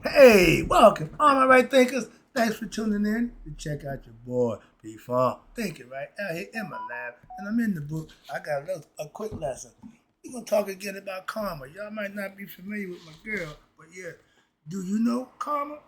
Hey, welcome, all my right thinkers. Thanks for tuning in to check out your boy, P-Funk. Thinking right out here in my lab, and I'm in the book. I got a quick lesson. We're going to talk again about karma. Y'all might not be familiar with my girl, but yeah. Do you know karma,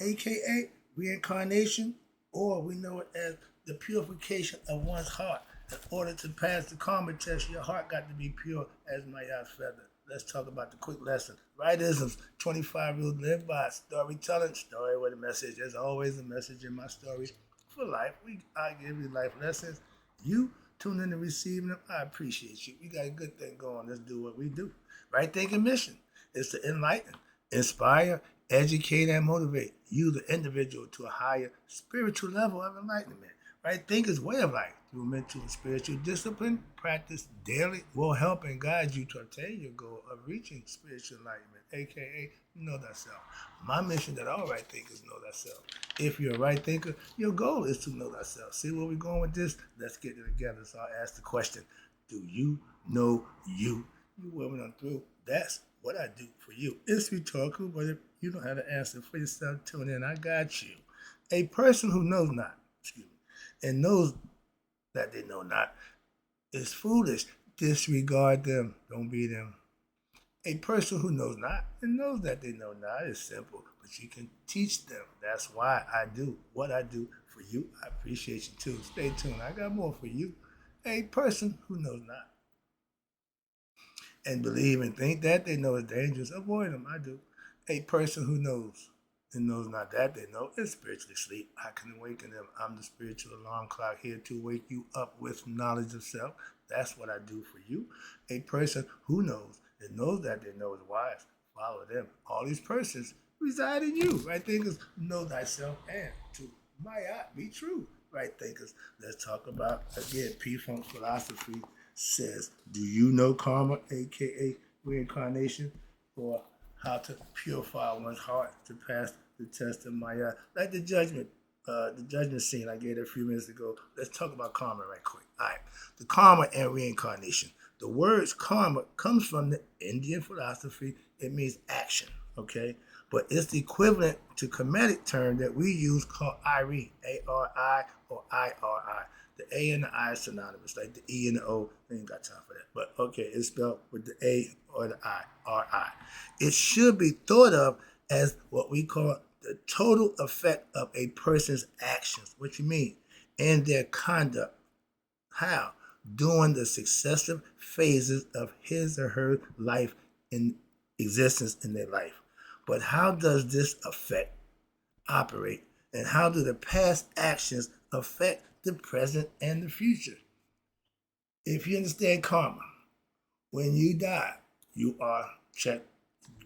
aka reincarnation, or we know it as the purification of one's heart? In order to pass the karma test, your heart got to be pure as my feather. Let's talk about the quick lesson. Rightisms, 25 rules to live by. Storytelling, story with a message. There's always a message in my stories for life. I give you life lessons. You tune in and receive them. I appreciate you. We got a good thing going. Let's do what we do. Right thinking mission is to enlighten, inspire, educate, and motivate you, the individual, to a higher spiritual level of enlightenment. Right thinkers' way of life through mental and spiritual discipline, practice daily will help and guide you to attain your goal of reaching spiritual enlightenment, aka know thyself. My mission that all right thinkers know thyself. If you're a right thinker, your goal is to know thyself. See where we're going with this? Let's get it together. So I'll ask the question: do you know you? You women on through. That's what I do for you. It's rhetorical, but if you don't have the answer for yourself, tune in. I got you. A person who knows not, excuse me, and knows that they know not is foolish. Disregard them. Don't be them. A person who knows not and knows that they know not is simple, but you can teach them. That's why I do what I do for you. I appreciate you too. Stay tuned. I got more for you. A person who knows not and believe and think that they know is dangerous, avoid them. I do. A person who knows and knows not that they know is spiritually asleep. I can awaken them. I'm the spiritual alarm clock here to wake you up with knowledge of self. That's what I do for you. A person who knows and knows that they know is wise. Follow them. All these persons reside in you. Right thinkers, know thyself and to my art be true. Right thinkers, let's talk about again P-Funk philosophy says, do you know karma, aka reincarnation, or how to purify one's heart to pass the test of Maya? Like the judgment scene I gave a few minutes ago. Let's talk about karma right quick. All right, the karma and reincarnation. The words karma comes from the Indian philosophy. It means action, okay? But it's the equivalent to Kemetic term that we use called IRI, A-R-I or I-R-I. The A and the I is synonymous, like the E and the O. I ain't got time for that. But okay, it's spelled with the A or the I, R-I. It should be thought of as what we call the total effect of a person's actions. What you mean? And their conduct. How? During the successive phases of his or her life in existence in their life. But how does this effect operate? And how do the past actions affect the present and the future? If you understand karma, when you die, you are checked.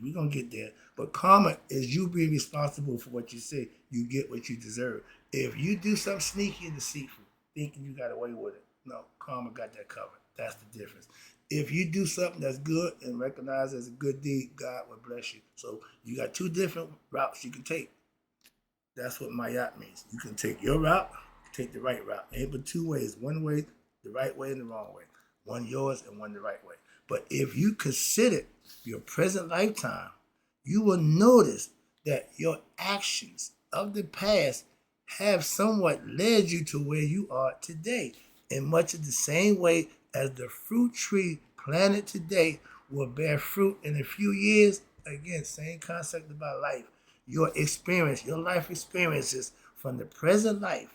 We're going to get there. But karma is you being responsible for what you say. You get what you deserve. If you do something sneaky and deceitful, thinking you got away with it, no, karma got that covered. That's the difference. If you do something that's good and recognized as a good deed, God will bless you. So you got two different routes you can take. That's what Mayat means. You can take your route, take the right route. Ain't but two ways. One way, the right way and the wrong way. One yours and one the right way. But if you consider your present lifetime, you will notice that your actions of the past have somewhat led you to where you are today. In much of the same way as the fruit tree planted today will bear fruit in a few years. Again, same concept about life. Your experience, your life experiences from the present life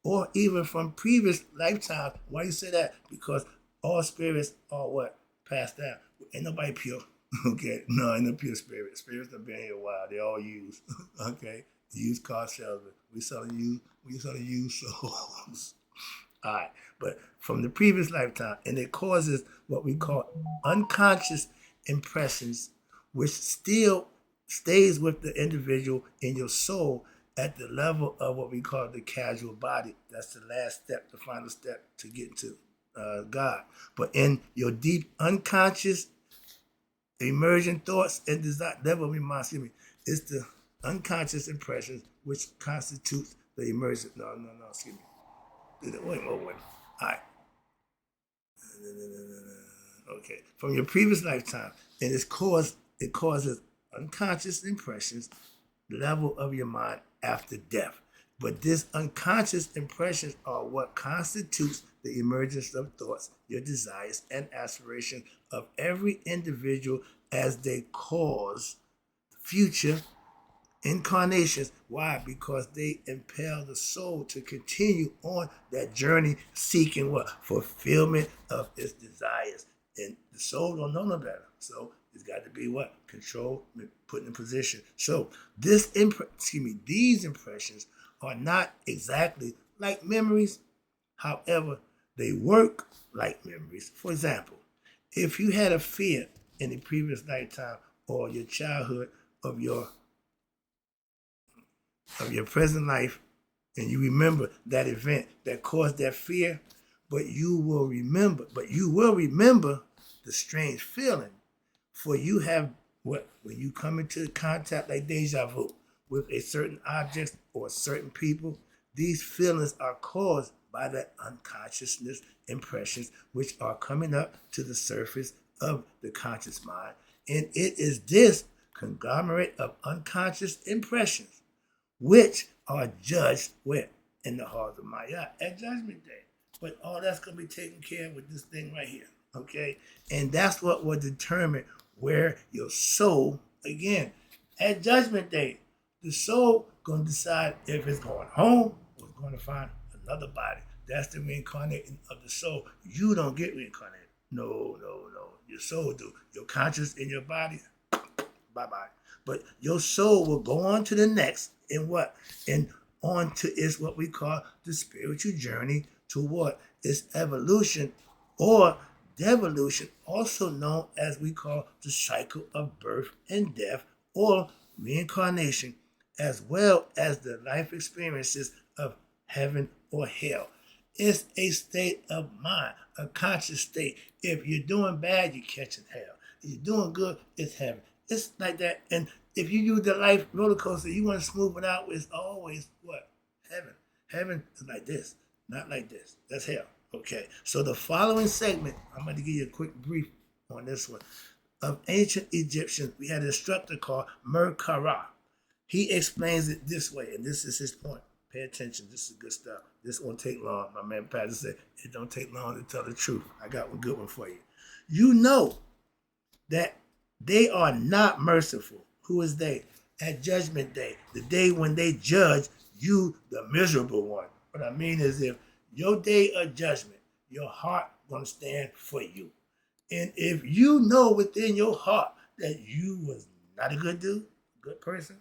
or even from previous lifetimes. Why you say that? Because all spirits are what? Passed down. Ain't nobody pure. Okay? No, ain't no pure spirit. Spirits have been here a while. They all used. Okay? Used car salesman. We selling used souls. All right. But from the previous lifetime, and it causes what we call unconscious impressions, which still stays with the individual in your soul at the level of what we call the casual body. That's the last step, the final step to get to God. But in your deep unconscious, emergent thoughts and desire, never reminds me, it's the unconscious impressions which constitutes the emergent. No, excuse me. Wait. All right. Okay. From your previous lifetime, and it causes unconscious impressions level of your mind after death. But these unconscious impressions are what constitutes the emergence of thoughts, your desires, and aspirations of every individual as they cause future incarnations. Why? Because they impel the soul to continue on that journey seeking what? Fulfillment of its desires. And the soul don't know no better. So it's got to be what? Controlled, put in position. So these impressions are not exactly like memories. However, they work like memories. For example, if you had a fear in the previous lifetime or your childhood of your present life, and you remember that event that caused that fear, but you will remember the strange feeling. For you have what? When you come into contact like deja vu with a certain object or certain people, these feelings are caused by the unconsciousness impressions which are coming up to the surface of the conscious mind. And it is this conglomerate of unconscious impressions which are judged where? In the heart of Maya at Judgment Day. But all that's going to be taken care of with this thing right here, okay? And that's what will determine where your soul, again, at Judgment Day, the soul going to decide if it's going home or it's going to find another body. That's the reincarnating of the soul. You don't get reincarnated. No. Your soul do. Your conscious in your body, bye-bye. But your soul will go on to the next and what? And on to is what we call the spiritual journey to what? Its evolution or devolution, also known as we call the cycle of birth and death or reincarnation, as well as the life experiences of heaven or hell. It's a state of mind, a conscious state. If you're doing bad, you're catching hell. If you're doing good, it's heaven. It's like that. And if you use the life roller coaster, you want to smooth it out, it's always what? Heaven. Heaven is like this, not like this. That's hell. Okay. So the following segment, I'm going to give you a quick brief on this one. Of ancient Egyptians, we had an instructor called Merkara. He explains it this way, and this is his point. Pay attention. This is good stuff. This won't take long. My man Patton said, it don't take long to tell the truth. I got one good one for you. You know that they are not merciful. Who is they? At Judgment Day, the day when they judge you, the miserable one. What I mean is if your day of judgment, your heart gonna stand for you. And if you know within your heart that you was not a good dude, good person,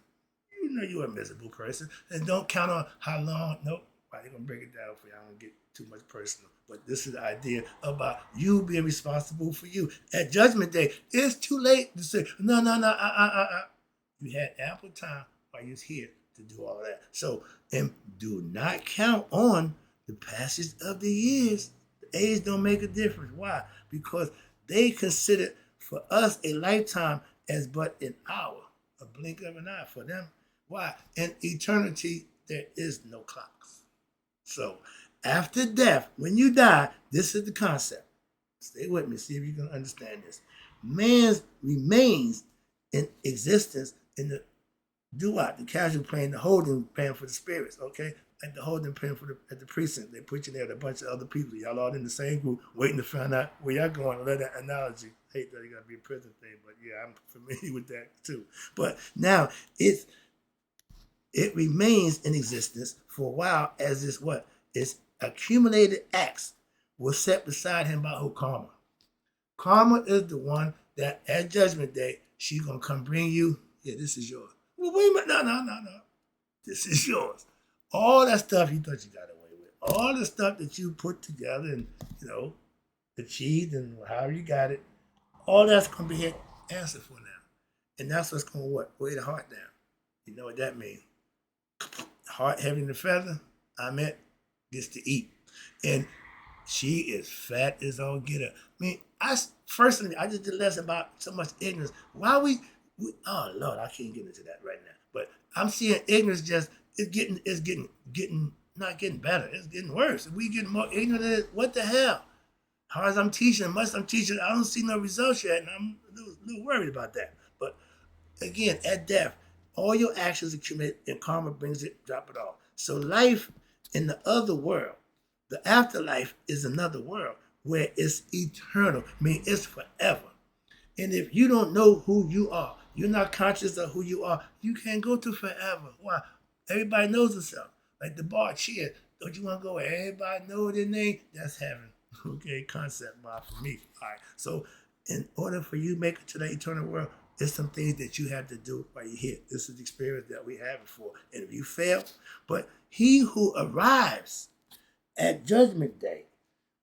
you know you're a miserable person. And don't count on how long, nope, they're gonna break it down for you. I don't get too much personal. But this is the idea about you being responsible for you. At Judgment Day, it's too late to say, no. You had ample time while you was here to do all that. So, and do not count on the passage of the years. The age don't make a difference. Why? Because they consider for us a lifetime as but an hour, a blink of an eye for them. Why? In eternity, there is no clocks. So, after death, when you die, this is the concept. Stay with me, see if you can understand this. Man remains in existence in the duat, the casual plane, the holding plane for the spirits, okay? Like the holding plane for at the precinct. They put you there with a bunch of other people. Y'all all in the same group, waiting to find out where y'all going. I love that analogy. I hate that it got to be a prison thing, but yeah, I'm familiar with that too. But now, it remains in existence for a while as this what? It's accumulated acts will set beside him by who? Karma. Karma is the one that at Judgment Day, she's going to come bring you, yeah, this is yours. Well, wait a minute, no. This is yours. All that stuff you thought you got away with, all the stuff that you put together and, achieved and however you got it, all that's going to be answered for now. And that's what's going to what? Weigh the heart down. You know what that means? Heart heavy in the feather, gets to eat. And she is fat as all get up. I just did less about so much ignorance. Why we oh Lord, I can't get into that right now. But I'm seeing ignorance it's getting not getting better. It's getting worse. We getting more ignorant. What the hell? Hard as I'm teaching, I don't see no results yet, and I'm a little worried about that. But again, at death, All your actions accumulate and karma brings it, drop it off. So life in the other world, the afterlife is another world where it's eternal. I mean, it's forever. And if you don't know who you are, you're not conscious of who you are, you can't go to forever. Why? Everybody knows themselves. Like the bar cheer. Don't you want to go where everybody know their name? That's heaven. Okay, concept bar for me. All right. So in order for you to make it to the eternal world, there's some things that you have to do while you're here. This is the experience that we have before. And if you fail, but he who arrives at judgment day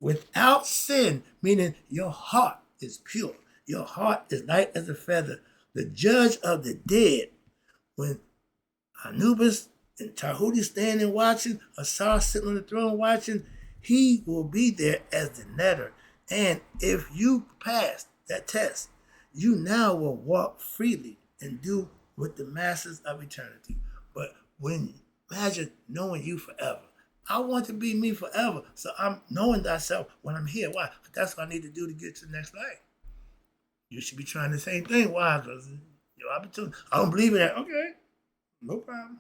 without sin, meaning your heart is pure, your heart is light as a feather, the judge of the dead, when Anubis and Tahuti standing watching, Asar sitting on the throne watching, he will be there as the netter. And if you pass that test, you now will walk freely and do with the masters of eternity. But when imagine knowing you forever. I want to be me forever. So I'm knowing thyself when I'm here. Why? That's what I need to do to get to the next life. You should be trying the same thing. Why? Because your opportunity. I don't believe in that. Okay. No problem.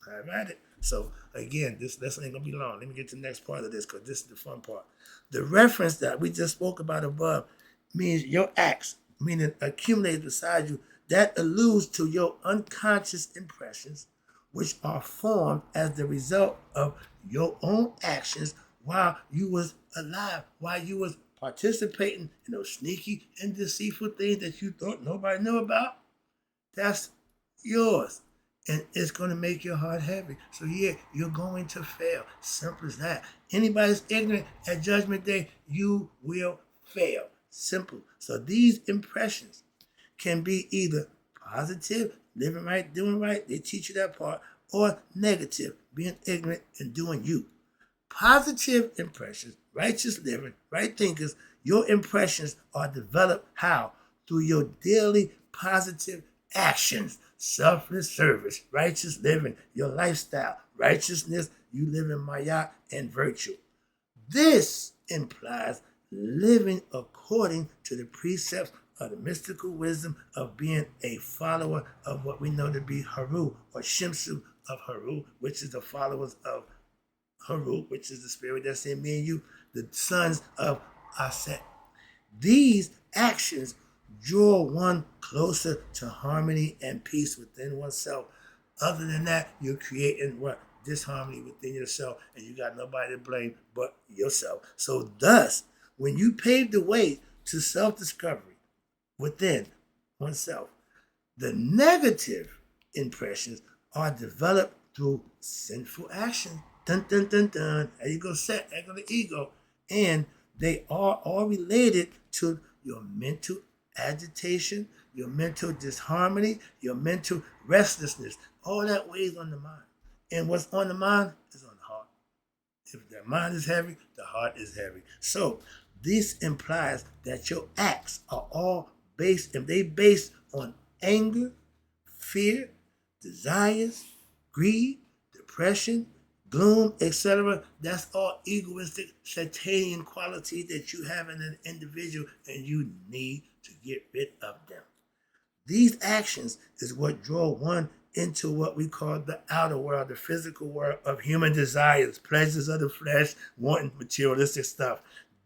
I've had it. So again, this lesson ain't gonna be long. Let me get to the next part of this because this is the fun part. The reference that we just spoke about above means your acts, meaning accumulated beside you, that alludes to your unconscious impressions, which are formed as the result of your own actions while you was alive, while you was participating in those sneaky and deceitful things that you thought nobody knew about. That's yours. And it's going to make your heart heavy. So yeah, you're going to fail. Simple as that. Anybody's ignorant at judgment day, you will fail. Simple. So these impressions can be either positive, living right, doing right, they teach you that part, or negative, being ignorant and doing you. Positive impressions, righteous living, right thinkers, your impressions are developed how? Through your daily positive actions, selfless service, righteous living, your lifestyle, righteousness, you live in maya and virtue. This implies living according to the precepts of the mystical wisdom of being a follower of what we know to be Haru or Shimsu of Haru, which is the followers of Haru, which is the spirit that's in me and you, the sons of Aset. These actions draw one closer to harmony and peace within oneself. Other than that, you're creating what? Disharmony within yourself, and you got nobody to blame but yourself. So thus, when you pave the way to self-discovery within oneself, the negative impressions are developed through sinful action. Dun, dun, dun, dun. There you go, set, there go the ego. And they are all related to your mental agitation, your mental disharmony, your mental restlessness. All that weighs on the mind. And what's on the mind is on the heart. If the mind is heavy, the heart is heavy. So this implies that your acts are all based on anger, fear, desires, greed, depression, gloom, etc. That's all egoistic Satanian qualities that you have in an individual, and you need to get rid of them. These actions is what draw one into what we call the outer world, the physical world of human desires, pleasures of the flesh, wanting materialistic stuff.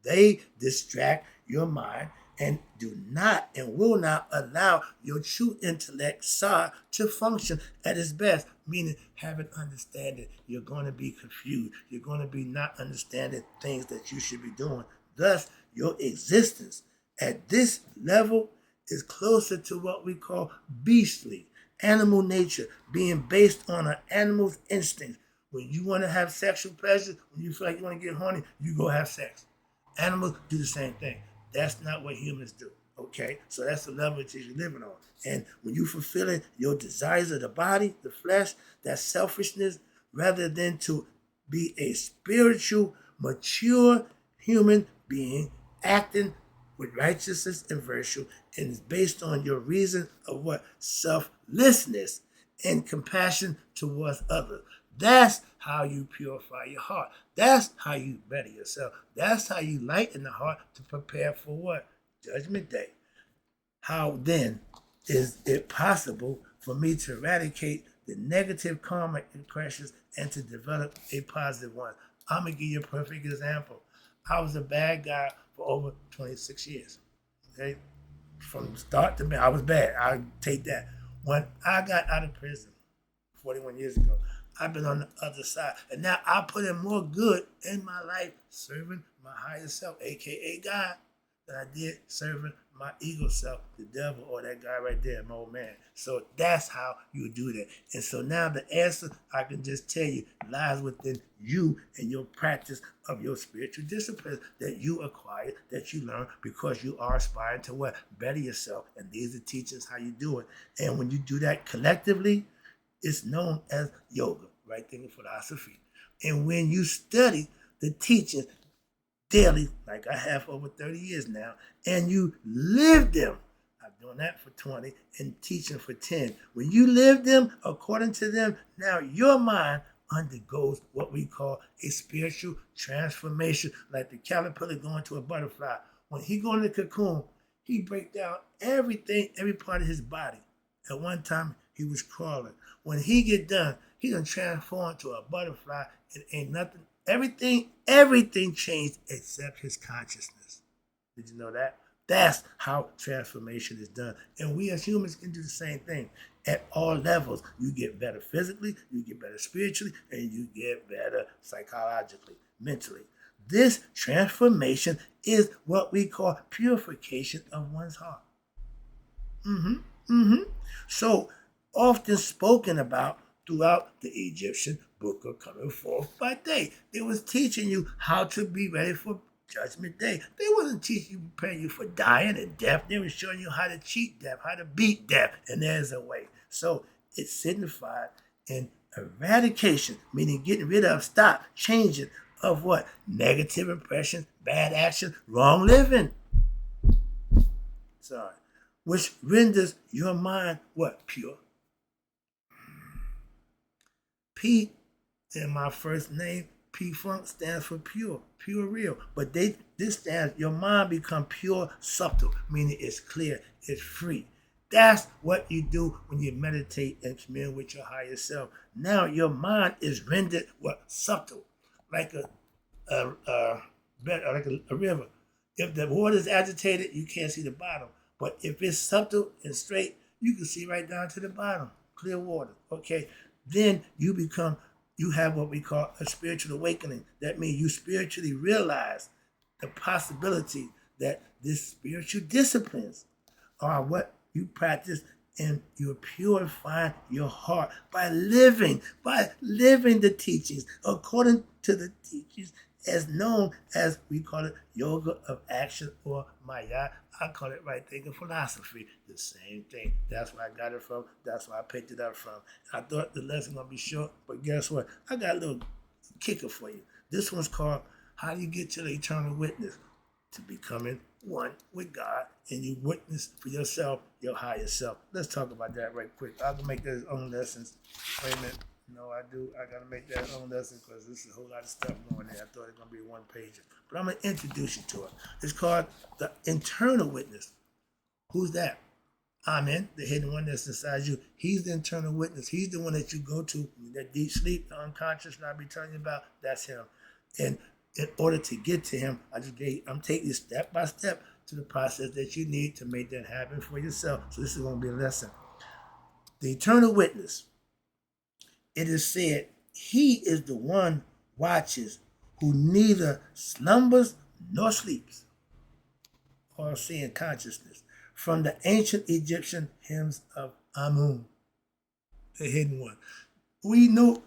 They distract your mind and do not and will not allow your true intellect, Sa, to function at its best, meaning having understanding. You're going to be confused. You're going to be not understanding things that you should be doing. Thus, your existence at this level is closer to what we call beastly, animal nature, being based on an animal's instinct. When you want to have sexual pleasure, when you feel like you want to get horny, you go have sex. Animals do the same thing. That's not what humans do, okay? So that's the level that you're living on. And when you're fulfilling your desires of the body, the flesh, that selfishness, rather than to be a spiritual, mature human being acting with righteousness and virtue, and is based on your reason of what? Selflessness and compassion towards others. That's how you purify your heart. That's how you better yourself. That's how you lighten the heart to prepare for what? Judgment Day. How then is it possible for me to eradicate the negative karma impressions and to develop a positive one. I'm going to give you a perfect example. I was a bad guy for over 26 years. Okay? From start to end, I was bad. I'll take that. When I got out of prison 41 years ago, I've been on the other side. And now I put in more good in my life serving my higher self, aka God, than I did serving my ego self, the devil, or that guy right there, my old man. So that's how you do that. And so now the answer, I can just tell you, lies within you and your practice of your spiritual disciplines that you acquire, that you learn, because you are aspiring to what? Better yourself. And these are teachings how you do it. And when you do that collectively, it's known as yoga, right thinking philosophy. And when you study the teachings daily, like I have for over 30 years now, and you live them. I've done that for 20 and teaching for 10. When you live them according to them, now your mind undergoes what we call a spiritual transformation, like the caterpillar going to a butterfly. When he go in the cocoon, he break down everything, every part of his body. At one time, he was crawling. When he get done, he gonna transform to a butterfly. It ain't nothing. Everything changed except his consciousness. Did you know that? That's how transformation is done. And we as humans can do the same thing at all levels. You get better physically, you get better spiritually, and you get better psychologically, mentally. This transformation is what we call purification of one's heart. So often spoken about throughout the Egyptian book of coming forth by day. They was teaching you how to be ready for Judgment Day. They wasn't teaching you, preparing you for dying and death. They were showing you how to cheat death, how to beat death, and there's a way. So it signified an eradication, meaning getting rid of, stop, changing of what? Negative impressions, bad action, wrong living. Sorry. Which renders your mind what? Pure. P in my first name, P Funk stands for pure, pure real. But this stands, your mind become pure subtle, meaning it's clear, it's free. That's what you do when you meditate and commune with your higher self. Now your mind is rendered what? Subtle, like a river. If the water is agitated, you can't see the bottom. But if it's subtle and straight, you can see right down to the bottom, clear water. Okay, then you have what we call a spiritual awakening. That means you spiritually realize the possibility that these spiritual disciplines are what you practice, and you're purifying your heart by living the teachings according to the teachings as known as, we call it, yoga of action, or Maya. I call it right thinking philosophy. The same thing. That's where I got it from. That's where I picked it up from. I thought the lesson gonna be short, but guess what? I got a little kicker for you. This one's called How Do You Get to the Eternal Witness? To becoming one with God, and you witness for yourself, your higher self. Let's talk about that right quick. I'll make that his own lessons. Wait a minute. No, I do. I got to make that own lesson because this is a whole lot of stuff going there. I thought it was going to be one page. But I'm going to introduce you to it. It's called the internal witness. Who's that? Amen. The hidden one that's inside you. He's the internal witness. He's the one that you go to, that deep sleep, the unconscious, that I be telling you about. That's him. And in order to get to him, I'm taking you step by step to the process that you need to make that happen for yourself. So this is going to be a lesson. The eternal witness. It is said, he is the one watches who neither slumbers nor sleeps, or seeing consciousness, from the ancient Egyptian hymns of Amun, the hidden one. We knew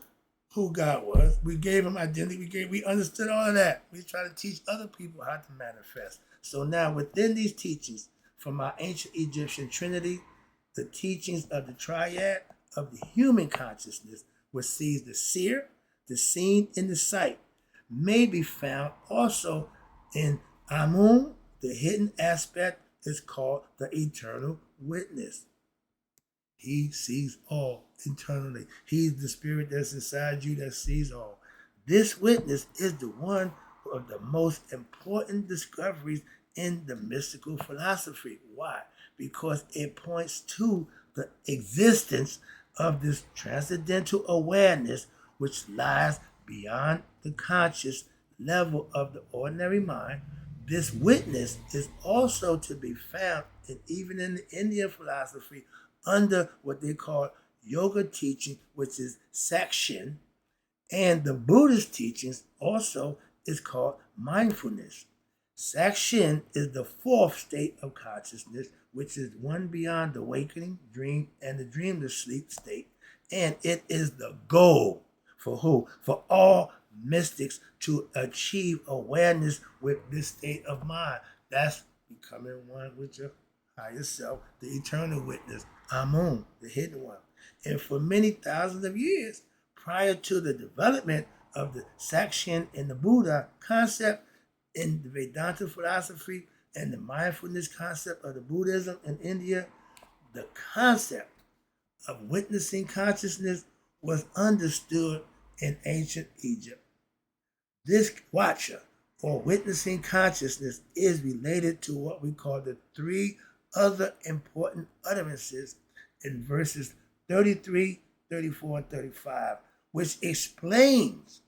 who God was. We gave him identity. We understood all of that. We try to teach other people how to manifest. So now within these teachings from our ancient Egyptian Trinity, the teachings of the triad of the human consciousness, which sees the seer, the seen, and the sight, may be found also in Amun. The hidden aspect is called the eternal witness. He sees all internally. He's the spirit that's inside you that sees all. This witness is the one of the most important discoveries in the mystical philosophy. Why? Because it points to the existence of this transcendental awareness which lies beyond the conscious level of the ordinary mind. This witness is also to be found even in the Indian philosophy under what they call yoga teaching, which is Sakshin, and the Buddhist teachings also is called mindfulness. Sakshin is the fourth state of consciousness, which is one beyond the awakening, dream, and the dreamless sleep state. And it is the goal for who? For all mystics to achieve awareness with this state of mind. That's becoming one with your higher self, the eternal witness, Amun, the hidden one. And for many thousands of years, prior to the development of the Sakshin and the Buddha concept in the Vedanta philosophy and the mindfulness concept of the Buddhism in India, the concept of witnessing consciousness was understood in ancient Egypt. This watcher or witnessing consciousness is related to what we call the three other important utterances in verses 33, 34, and 35, which explains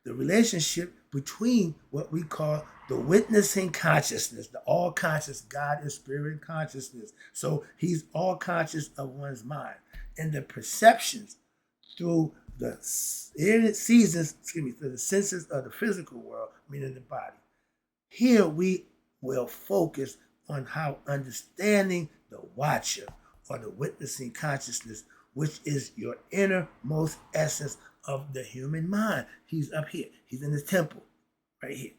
the relationship between what we call the witnessing consciousness, the all conscious God is spirit consciousness. So he's all conscious of one's mind, and the perceptions through the seasons, through the senses of the physical world, meaning the body. Here we will focus on how understanding the watcher or the witnessing consciousness, which is your innermost essence of the human mind. He's up here. He's in the temple, right here.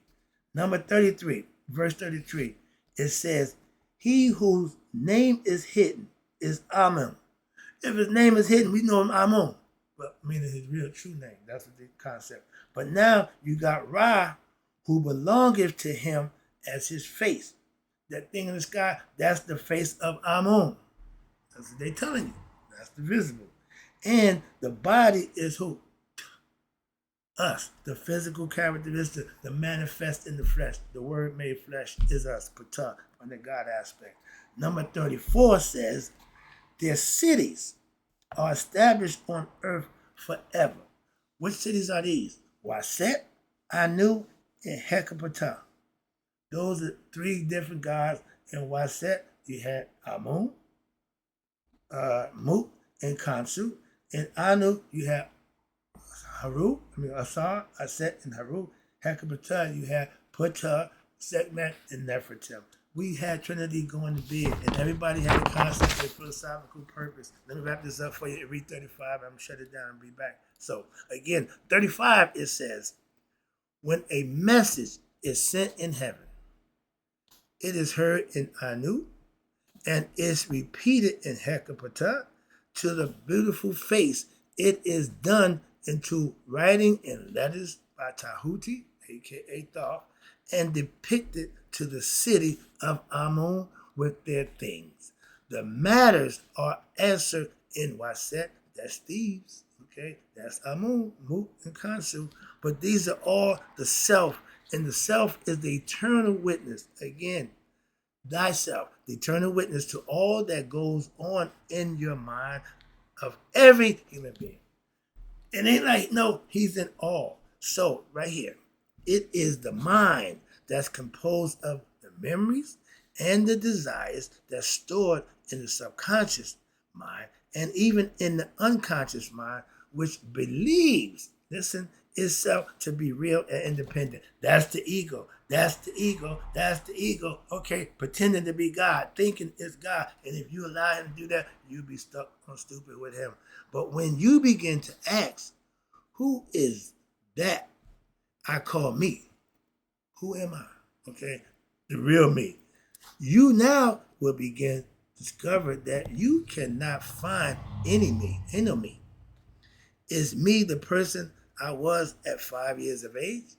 Number 33, verse 33, it says, he whose name is hidden is Amun. If his name is hidden, we know him Amun, but meaning his real true name. That's the concept. But now you got Ra, who belongeth to him as his face. That thing in the sky, that's the face of Amun. That's what they're telling you. That's the visible. And the body is who? Us. The physical characteristic, the manifest in the flesh. The word made flesh is us, Pata, on the God aspect. Number 34 says, their cities are established on earth forever. Which cities are these? Waset, Anu, and Hekapata. Those are three different gods. In Waset, you had Amun, Mut, and Kansu. In Anu, you have Asar, Aset, and Haru. Hekapata, you had Putta, Sekmet, and Nefertim. We had Trinity going to bed, and everybody had a concept of philosophical purpose. Let me wrap this up for you. Read 35. I'm going to shut it down and be back. So, again, 35, it says, when a message is sent in heaven, it is heard in Anu, and is repeated in Hekapata. To the beautiful face, it is done into writing in letters by Tahuti, aka Thoth, and depicted to the city of Amun with their things. The matters are answered in Waset, that's Thebes, okay? That's Amun, Mut, and Kansu. But these are all the self, and the self is the eternal witness. Again, thyself, the eternal witness to all that goes on in your mind of every human being. It ain't like, no, he's in all. So, right here, it is the mind that's composed of the memories and the desires that's stored in the subconscious mind and even in the unconscious mind, which believes, listen, itself to be real and independent. That's the ego. That's the ego. That's the ego. Okay, pretending to be God, thinking it's God. And if you allow him to do that, you'll be stuck on stupid with him. But when you begin to ask, who is that I call me? Who am I? Okay, the real me. You now will begin to discover that you cannot find any me, any me. Is me the person I was at 5 years of age?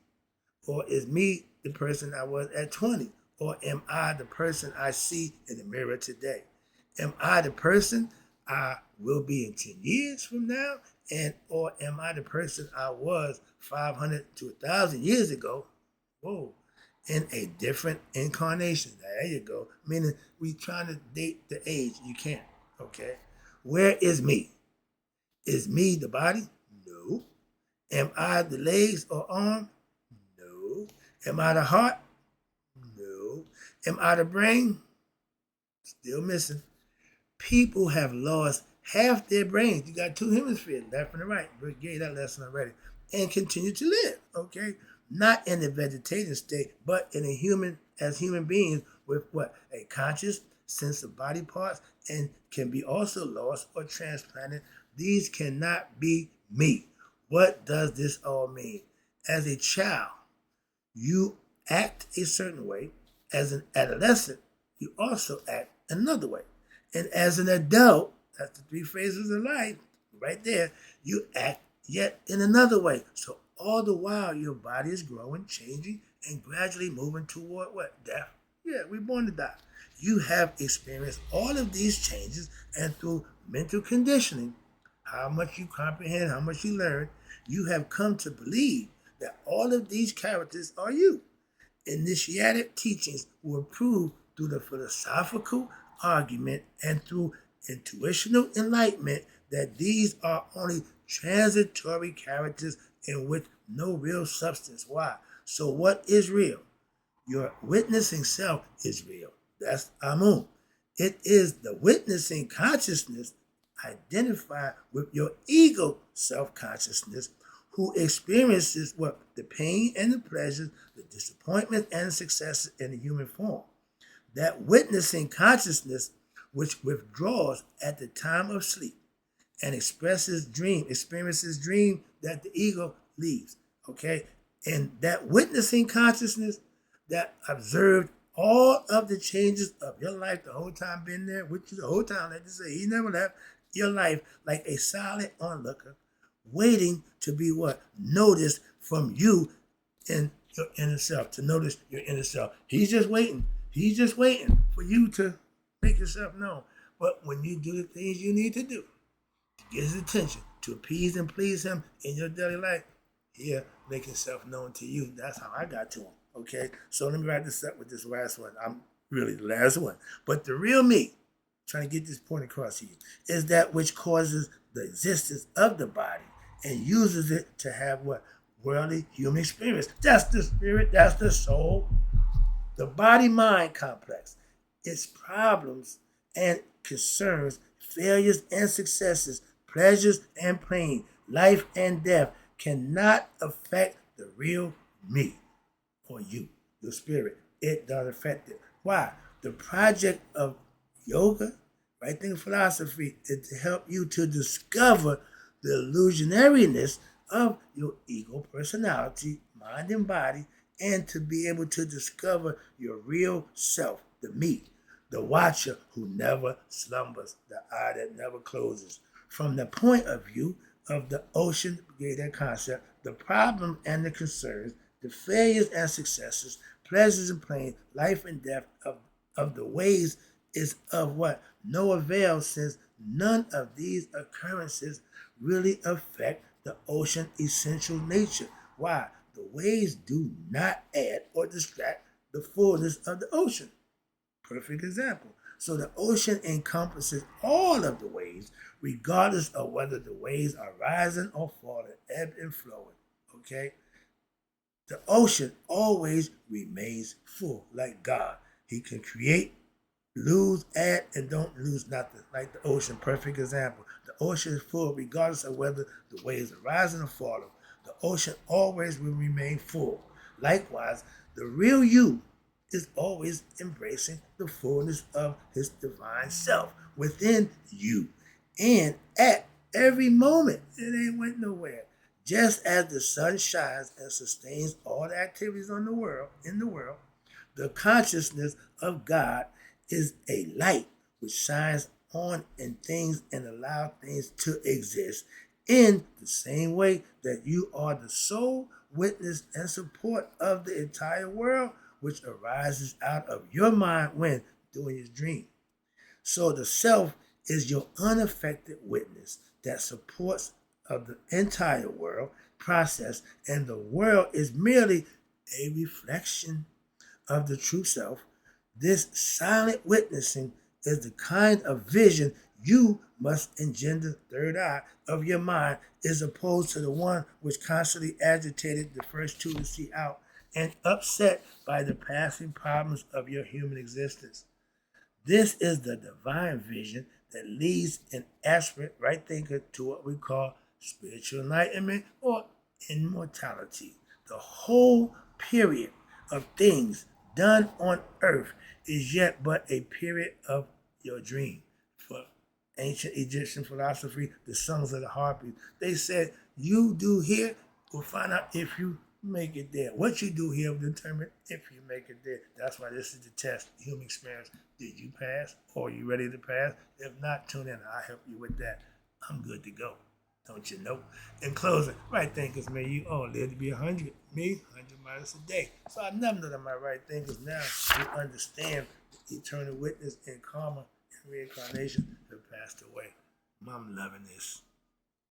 Or is me the person I was at 20? Or am I the person I see in the mirror today? Am I the person I will be in 10 years from now? And or am I the person I was 500 to 1,000 years ago? Whoa, in a different incarnation. There you go. Meaning we trying to date the age. You can't. Okay? Where is me? Is me the body? No. Am I the legs or arm? No. Am I the heart? No. Am I the brain? Still missing. People have lost half their brains. You got two hemispheres, left and the right. We gave that lesson already. And continue to live, okay? Not in a vegetative state, but in a human, as human beings with what? A conscious sense of body parts, and can be also lost or transplanted. These cannot be me. What does this all mean? As a child, you act a certain way. As an adolescent, you also act another way. And as an adult, that's the three phases of life, right there, you act yet in another way. So all the while, your body is growing, changing, and gradually moving toward what? Death. Yeah, we're born to die. You have experienced all of these changes, and through mental conditioning, how much you comprehend, how much you learn, you have come to believe that all of these characters are you. Initiatic teachings were proved through the philosophical argument and through intuitional enlightenment that these are only transitory characters in which no real substance. Why? So what is real? Your witnessing self is real. That's Amun. It is the witnessing consciousness identified with your ego self-consciousness who experiences what? The pain and the pleasures, the disappointment and the successes in the human form. That witnessing consciousness which withdraws at the time of sleep and experiences dream that the ego leaves. Okay? And that witnessing consciousness that observed all of the changes of your life the whole time been there, which is the whole time, let's just say he never left your life like a silent onlooker, waiting to be what? Noticed from you in your inner self, to notice your inner self. He's just waiting. He's just waiting for you to make yourself known. But when you do the things you need to do to get his attention, to appease and please him in your daily life, he'll make himself known to you. That's how I got to him. Okay? So let me wrap this up with this last one. I'm really the last one. But the real me, trying to get this point across to you, is that which causes the existence of the body and uses it to have what? Worldly human experience. That's the spirit, that's the soul. The body-mind complex, its problems and concerns, failures and successes, pleasures and pain, life and death cannot affect the real me or you, your spirit. It does affect it. Why? The project of yoga, right thing philosophy, is to help you to discover the illusionariness of your ego personality, mind and body, and to be able to discover your real self, the me, the watcher who never slumbers, the eye that never closes. From the point of view of the ocean, gave that concept, the problem and the concerns, the failures and successes, pleasures and pain, life and death of the ways is of what? No avail, since none of these occurrences really affect the ocean essential nature. Why? The waves do not add or distract the fullness of the ocean. Perfect example. So the ocean encompasses all of the waves, regardless of whether the waves are rising or falling, ebb and flowing. Okay? The ocean always remains full, like God. He can create, lose, add, and don't lose nothing, like the ocean. Perfect example. The ocean is full regardless of whether the waves are rising or falling. The ocean always will remain full. Likewise, the real you is always embracing the fullness of his divine self within you. And at every moment, it ain't went nowhere. Just as the sun shines and sustains all the activities in the world, the consciousness of God is a light which shines on in things and allows things to exist in the same way that you are the sole witness and support of the entire world, which arises out of your mind when doing your dream. So the self is your unaffected witness that supports of the entire world process, and the world is merely a reflection of the true self. This silent witnessing is the kind of vision You must engender third eye of your mind as opposed to the one which constantly agitated the first two to see out and upset by the passing problems of your human existence. This is the divine vision that leads an aspirant right thinker to what we call spiritual enlightenment or immortality. The whole period of things done on earth is yet but a period of your dream. For ancient Egyptian philosophy, the sons of the harpies, they said, you do here, we'll find out if you make it there. What you do here will determine if you make it there. That's why this is the test, human experience. Did you pass? Or are you ready to pass? If not, tune in. I'll help you with that. I'm good to go. Don't you know? In closing, right thinkers, may you all live to be 100. Me, 100 miles a day. So I never know that my right thinkers now who understand the eternal witness and karma and reincarnation have passed away. I'm loving this.